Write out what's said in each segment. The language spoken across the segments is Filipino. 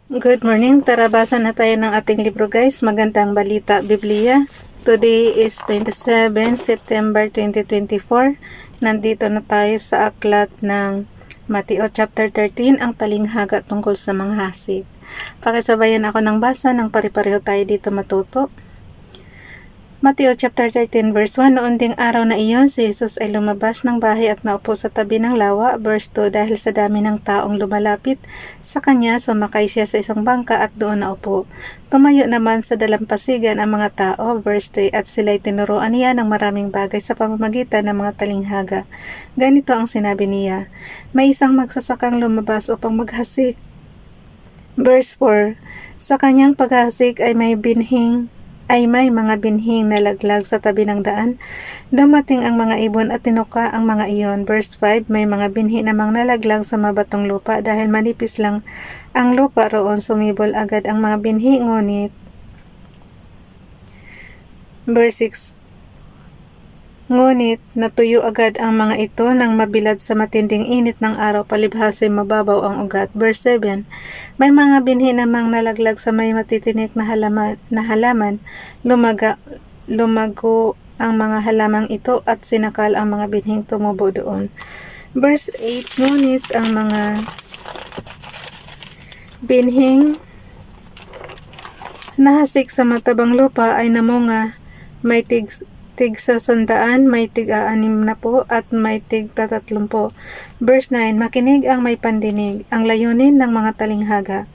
Good morning. Tara, basa na tayo ng ating libro guys. Magandang balita, Biblia. Today is 27 September 2024. Nandito na tayo sa aklat ng Mateo chapter 13, ang talinghaga tungkol sa mga hasik. Pakisabayan ako ng basa ng pare-pareho tayo dito matuto. Mateo chapter 13 verse 1, noon ding araw na iyon, si Jesus ay lumabas ng bahay at naupo sa tabi ng lawa. Verse 2, dahil sa dami ng taong lumalapit sa kanya, sumakay siya sa isang bangka at doon naupo. Tumayo naman sa dalampasigan ang mga tao. Verse 3, at sila'y tinuruan niya ng maraming bagay sa pamamagitan ng mga talinghaga. Ganito ang sinabi niya, may isang magsasakang lumabas upang maghasik. Verse 4, sa kanyang paghasik ay may mga binhing nalaglag sa tabi ng daan. Dumating ang mga ibon at tinuka ang mga iyon. Verse 5, may mga binhi namang nalaglag sa mabatong lupa dahil manipis lang ang lupa roon, sumibol agad ang mga binhi, ngunit verse 6, ngunit natuyo agad ang mga ito nang mabilad sa matinding init ng araw, palibhasa mababaw ang ugat. Verse 7, may mga binhi namang nalaglag sa may matitinik na halaman, lumago ang mga halamang ito at sinakal ang mga binhing tumubo doon. Verse 8, ngunit ang mga binhing nahasik sa matabang lupa ay namunga, may tig sa 100, may tig 60 at may tig 30. Verse 9, makinig ang may pandinig, ang layunin ng mga talinghaga.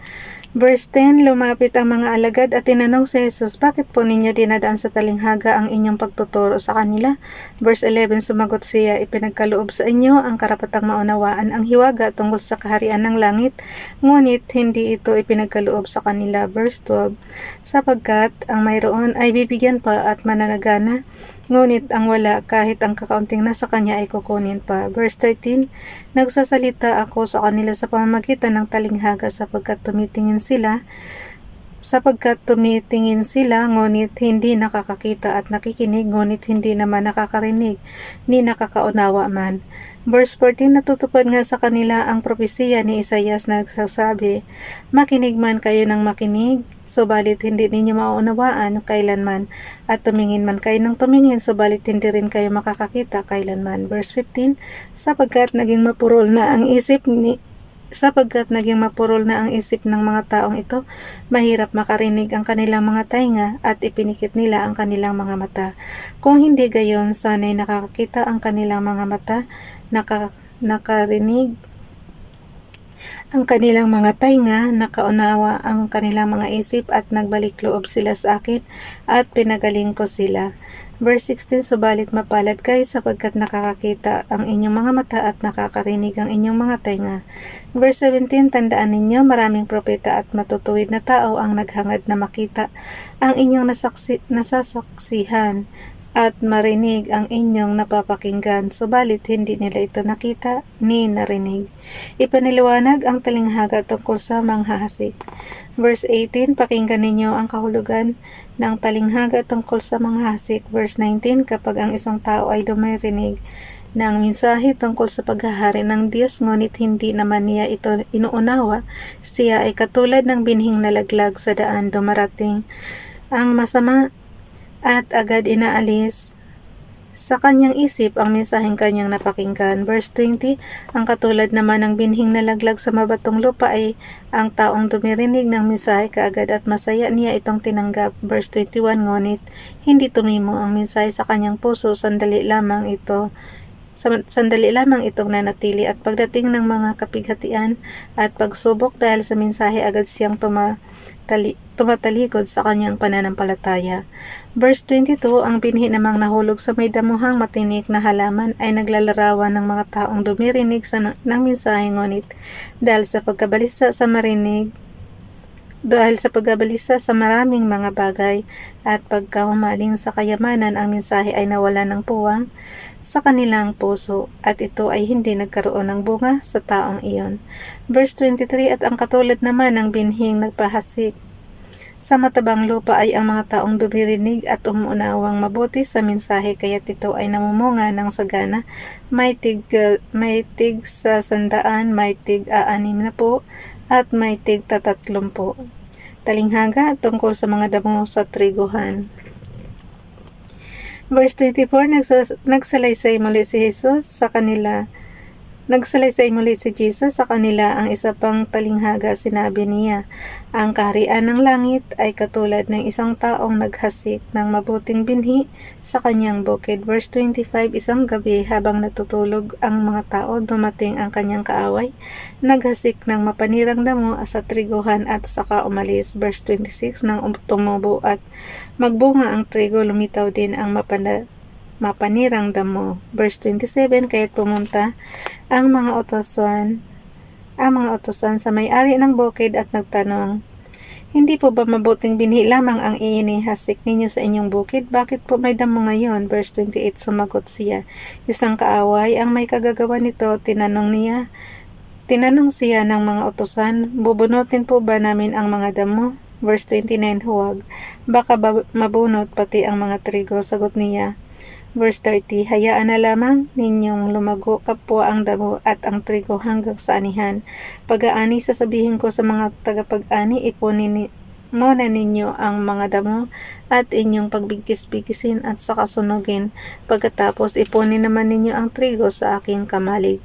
Verse 10, lumapit ang mga alagad at tinanong si Jesus, bakit po ninyo dinadaan sa talinghaga ang inyong pagtuturo sa kanila? Verse 11, sumagot siya, ipinagkaloob sa inyo ang karapatang maunawaan ang hiwaga tungkol sa kaharian ng langit, ngunit hindi ito ipinagkaloob sa kanila. Verse 12, sapagkat ang mayroon ay bibigyan pa at mananagana, ngunit ang wala, kahit ang kakaunting nasa kanya ay kukunin pa. Verse 13, nagsasalita ako sa kanila sa pamamagitan ng talinghaga sapagkat tumitingin sila, ngunit hindi nakakakita, at nakikinig, ngunit hindi naman nakakarinig, ni nakakaunawa man. Verse 14, natutupad nga sa kanila ang propesiya ni Isaias na nagsasabi, makinig man kayo ng makinig, subalit hindi ninyo mauunawaan kailanman, at tumingin man kayo ng tumingin, subalit hindi rin kayo makakakita kailanman. Verse 15, sapagkat naging mapurol na ang isip ng mga taong ito, mahirap makarinig ang kanilang mga tainga at ipinikit nila ang kanilang mga mata. Kung hindi gayon, sana'y nakakakita ang kanilang mga mata, nakarinig ang kanilang mga tainga, nakaunawa ang kanilang mga isip, at nagbalik loob sila sa akin at pinagaling ko sila. Verse 16, subalit mapalad kayo sapagkat nakakakita ang inyong mga mata at nakakarinig ang inyong mga tainga. Verse 17, tandaan ninyo, maraming propeta at matutuwid na tao ang naghangad na makita ang inyong nasasaksihan at marinig ang inyong napapakinggan, subalit hindi nila ito nakita ni narinig. Ipaniliwanag ang talinghaga tungkol sa manghahasik. Verse 18, pakinggan ninyo ang kahulugan ng talinghaga tungkol sa manghahasik. Verse 19, kapag ang isang tao ay dumirinig ng mensahe tungkol sa paghahari ng Diyos, ngunit hindi naman niya ito inuunawa, siya ay katulad ng binhing nalaglag sa daan, dumarating ang masama at agad inaalis sa kanyang isip ang mensaheng kanyang napakinggan. Verse 20, ang katulad naman ng binhing nalaglag sa mabatong lupa ay ang taong dumirinig ng mensahe kaagad at masaya niya itong tinanggap. Verse 21, ngunit hindi tumimo ang mensahe sa kanyang puso, sandali lamang itong nanatili, at pagdating ng mga kapighatian at pagsubok dahil sa mensahe, agad siyang tumatalikod sa kanyang pananampalataya. Verse 22, ang binhi namang nahulog sa may damuhang matinik na halaman ay naglalarawan ng mga taong dumirinig ng mensahe, ngunit dahil sa pagkabalisa sa maraming mga bagay at pagkahumaling sa kayamanan, ang mensahe ay nawala ng puwang sa kanilang puso, at ito ay hindi nagkaroon ng bunga sa taong iyon. Verse 23, at ang katulad naman ng binhing nagpahasik sa matabang lupa ay ang mga taong dumirinig at umuunawang mabuti sa mensahe, kaya't ito ay namumunga ng sagana, may tig sa 100, may tig 60, at may tig-30. Talinghaga tungkol sa mga damo sa triguhan. Verse 24, nagsalaysay muli si Jesus sa kanila. Nagsalaysay muli si Jesus sa kanila ang isa pang talinghaga. Sinabi niya, ang kaharian ng langit ay katulad ng isang taong naghasik ng mabuting binhi sa kanyang bukid. Verse 25, isang gabi habang natutulog ang mga tao, dumating ang kanyang kaaway, naghasik ng mapanirang damo sa triguhan at saka umalis. Verse 26, nang tumubo at magbunga ang trigo, lumitaw din ang mapanirang damo. Verse 27, kaya't pumunta ang mga utusan sa may-ari ng bukid at nagtanong, hindi po ba mabuting binhi lamang ang inihasik ninyo sa inyong bukid? Bakit po may damo ngayon? Verse 28, sumagot siya, isang kaaway ang may kagagawa nito. Tinanong siya ng mga utusan, bubunutin po ba namin ang mga damo? Verse 29, huwag, baka mabunot pati ang mga trigo. Sagot niya, Verse 30, hayaan na lamang ninyong lumago kapwa ang damo at ang trigo hanggang sa anihan. Pag-aani, sasabihin ko sa mga tagapag-ani, ipunin muna ninyo ang mga damo at inyong pagbigkis-bigisin at saka sunugin. Pagkatapos, ipunin naman ninyo ang trigo sa aking kamalig.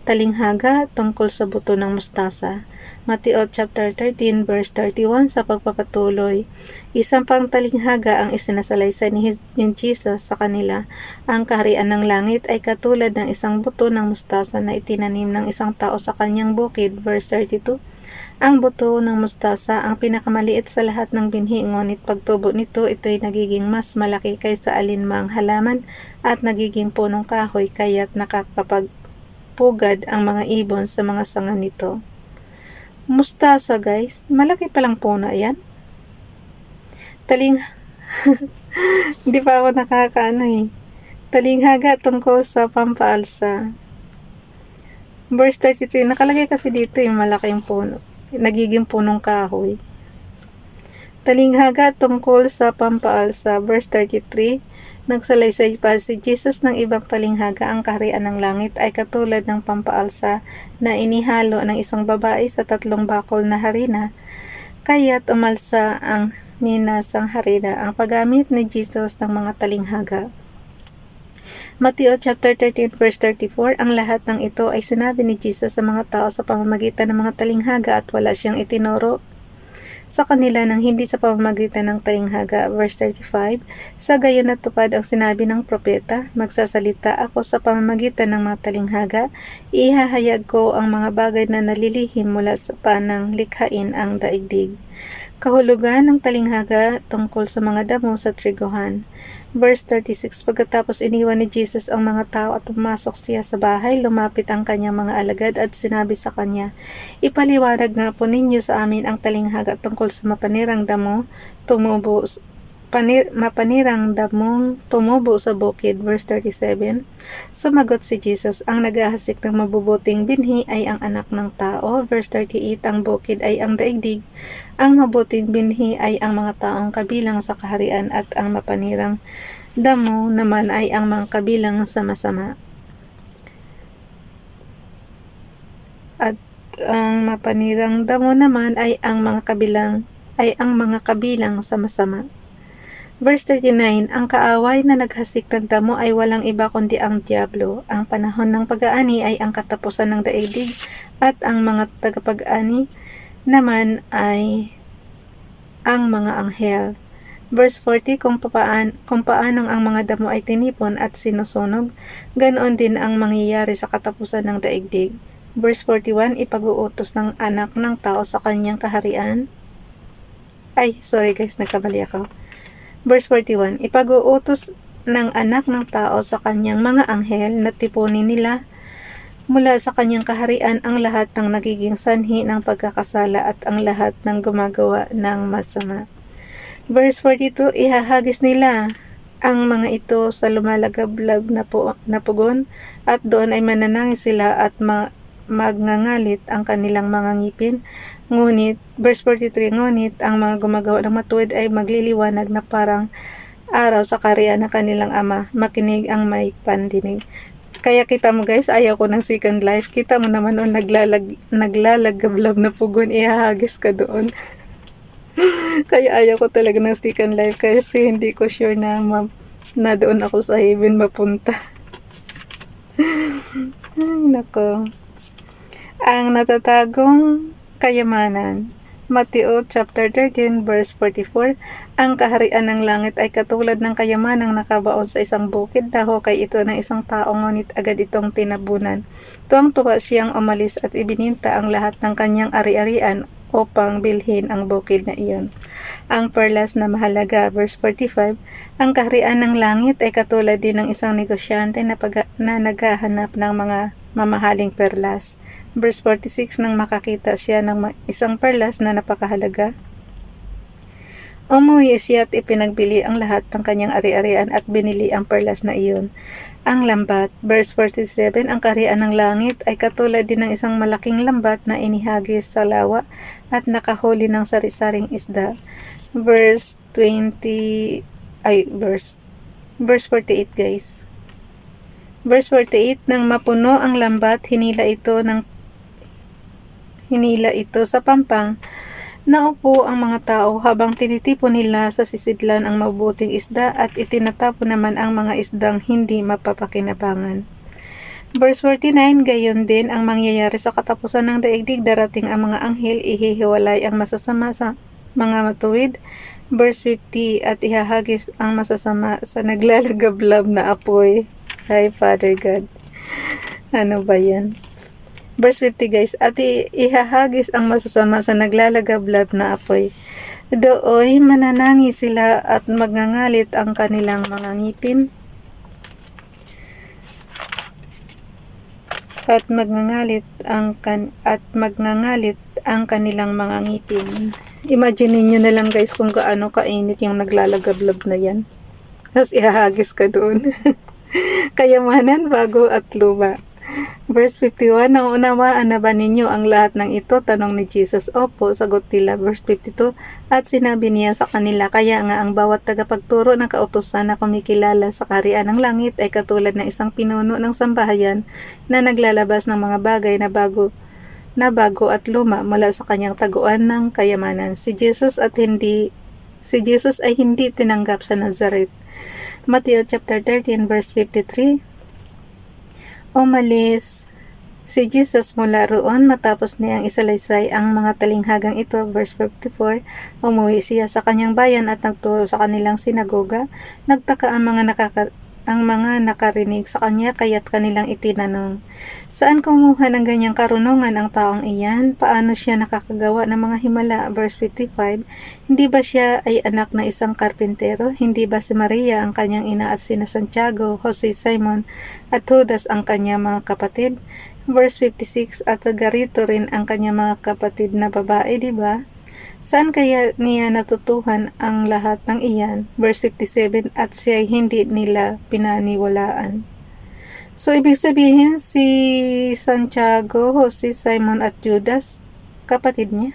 Talinghaga tungkol sa buto ng mustasa. Mateo chapter 13 verse 31 sa pagpapatuloy. Isang pang talinghaga ang isinasalaysay ni Jesus sa kanila. Ang kaharian ng langit ay katulad ng isang buto ng mustasa na itinanim ng isang tao sa kanyang bukid. Verse 32. Ang buto ng mustasa ang pinakamaliit sa lahat ng binhi, ngunit pagtubo nito, ito'y nagiging mas malaki kaysa alinmang halaman at nagiging punong kahoy, kaya't nakakapagpugad ang mga ibon sa mga sanga nito. Mustasa guys, malaki palang puno yan. Hindi pa ako Talinghaga tungkol sa pampaalsa. Verse 33, nakalagay kasi dito yung malaking puno, nagiging punong kahoy. Talinghaga tungkol sa pampaalsa. Verse 33, nagsalaysay pa si Jesus ng ibang talinghaga. Ang kaharian ng langit ay katulad ng pampaalsa na inihalo ng isang babae sa 3 bakol na harina. Kaya't umalsa ang minasang harina. Ang paggamit ni Jesus ng mga talinghaga. Mateo chapter 13 verse 34, ang lahat ng ito ay sinabi ni Jesus sa mga tao sa pamamagitan ng mga talinghaga at wala siyang itinuro sa kanila nang hindi sa pamamagitan ng talinghaga. Verse 35, sa gayon natupad ang sinabi ng propeta, magsasalita ako sa pamamagitan ng mga talinghaga, ihahayag ko ang mga bagay na nalilihim mula sa panang likhain ang daigdig. Kahulugan ng talinghaga tungkol sa mga damo sa triguhan. Verse 36, pagkatapos iniwan ni Jesus ang mga tao at pumasok siya sa bahay, lumapit ang kanyang mga alagad at sinabi sa kanya, ipaliwanag nga po ninyo sa amin ang talinghaga tungkol sa mapanirang damong tumubo sa bukid. Verse 37, sumagot si Jesus, ang naghahasik ng mabubuting binhi ay ang anak ng tao. Verse 38, ang bukid ay ang daigdig, ang mabuting binhi ay ang mga taong kabilang sa kaharian at ang mapanirang damo naman ay ang mga kabilang sa masama. At ang mapanirang damo naman ay ang mga kabilang sa masama. Verse 39, ang kaaway na naghasik ng damo ay walang iba kundi ang diablo. Ang panahon ng pag-aani ay ang katapusan ng daigdig at ang mga tagapag-ani naman ay ang mga anghel. Verse 40, kung paanong ang mga damo ay tinipon at sinusunog, ganoon din ang mangyayari sa katapusan ng daigdig. Verse 41, ipag-uutos ng anak ng tao sa kanyang kaharian. Nagkamali ako. Verse 41, ipag-uutos ng anak ng tao sa kanyang mga anghel na tipunin nila mula sa kanyang kaharian ang lahat ng nagiging sanhi ng pagkakasala at ang lahat ng gumagawa ng masama. Verse 42, ihahagis nila ang mga ito sa lumalagablab na pugon at doon ay mananangis sila at magngangalit ang kanilang mga ngipin. Ngunit, verse 43, ngunit ang mga gumagawa ng matuwid ay magliliwanag na parang araw sa kaharian ng kanilang ama. Makinig ang may pandinig. Kaya kita mo guys, ayaw ko ng second life. Kita mo naman naglalagablab na pugon, ihahagis ka doon. Kaya ayaw ko talaga ng second life kasi hindi ko sure na doon ako sa heaven mapunta. Ay, nako. Ang natatagong kayamanan. Mateo chapter 13 verse 44. Ang kaharian ng langit ay katulad ng kayamanang nakabaon sa isang bukid na hukay ito ng isang tao, ngunit agad itong tinabunan. Tuwang-tuwa siyang umalis at ibininta ang lahat ng kanyang ari-arian upang bilhin ang bukid na iyon. Ang perlas na mahalaga, verse 45. Ang kaharian ng langit ay katulad din ng isang negosyante na naghahanap ng mga mamahaling perlas. Verse 46, nang makakita siya ng isang perlas na napakahalaga, umuwi siya at ipinagbili ang lahat ng kanyang ari-arian at binili ang perlas na iyon. Ang lambat, verse 47, ang kaharian ng langit ay katulad din ng isang malaking lambat na inihagis sa lawa at nakahuli ng sari-saring isda. Verse 48 guys. Verse 48, nang mapuno ang lambat, hinila ito sa pampang. Naupo ang mga tao habang tinitipon nila sa sisidlan ang mabuting isda at itinatapon naman ang mga isdang hindi mapapakinabangan. Verse 49, gayon din ang mangyayari sa katapusan ng daigdig, darating ang mga anghel, ihihiwalay ang masasama sa mga matuwid. Verse 50, at ihahagis ang masasama sa naglalagablab na apoy. Hi, Father God. Ano ba yan? Verse 50 guys, at ihahagis ang masasama sa naglalagablab na apoy. Dooy mananangi sila at magngangalit ang kanilang mga ngipin. At magngangalit ang kanilang mga ngipin. Imagine niyo na lang guys kung gaano kainit yung naglalagablab na yan. Tapos ihahagis ka doon. Kayamanan, bago at luma. Verse 51, naunawaan na ba ninyo ang lahat ng ito? Tanong ni Jesus. Opo, sagot nila. Verse 52, at sinabi niya sa kanila, kaya nga ang bawat tagapagturo ng kautusan na kumikilala sa kaharian ng langit ay katulad ng isang pinuno ng sambahayan na naglalabas ng mga bagay na bago at luma mula sa kanyang taguan ng kayamanan. Si Jesus ay hindi tinanggap sa Nazareth. Mateo chapter 13 verse 53. Umalis si Jesus mula roon matapos niyang isalaysay ang mga talinghagang ito. Verse 54, umuwi siya sa kanyang bayan at nagturo sa kanilang sinagoga. Nagtaka ang mga nakarinig sa kanya, kaya't kanilang itinanong, saan kumuha ng ganyang karunungan ang taong iyan? Paano siya nakakagawa ng mga himala? Verse 55, hindi ba siya ay anak na isang karpintero? Hindi ba si Maria ang kanyang ina at sina Santiago, Jose, Simon at Judas ang kanyang mga kapatid? Verse 56, at garito rin ang kanyang mga kapatid na babae, di ba? Saan kaya niya natutuhan ang lahat ng iyan? Verse 57, at siya hindi nila pinaniwalaan. So, ibig sabihin, si Santiago, Jose, Simon at Judas, kapatid niya.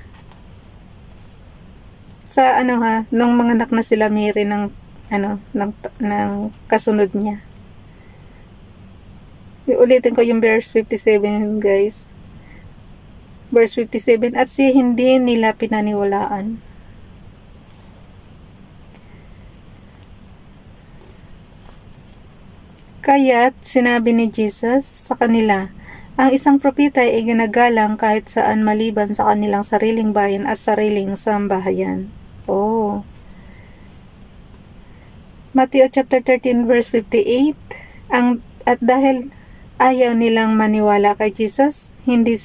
Sa nung mga anak na sila Mary ng kasunod niya. Ulitin ko yung verse 57 guys. Verse 57, at siya hindi nila pinaniwalaan. Kaya't sinabi ni Jesus sa kanila, ang isang propeta ay ginagalang kahit saan maliban sa kanilang sariling bayan at sariling sambahayan. Oh. Matthew chapter 13 verse 58, at dahil ayaw nilang maniwala kay Jesus, hindi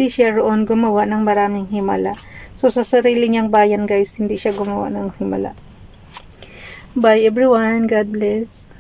siya roon gumawa ng maraming himala. So sa sarili niyang bayan guys, hindi siya gumawa ng himala. Bye everyone, God bless.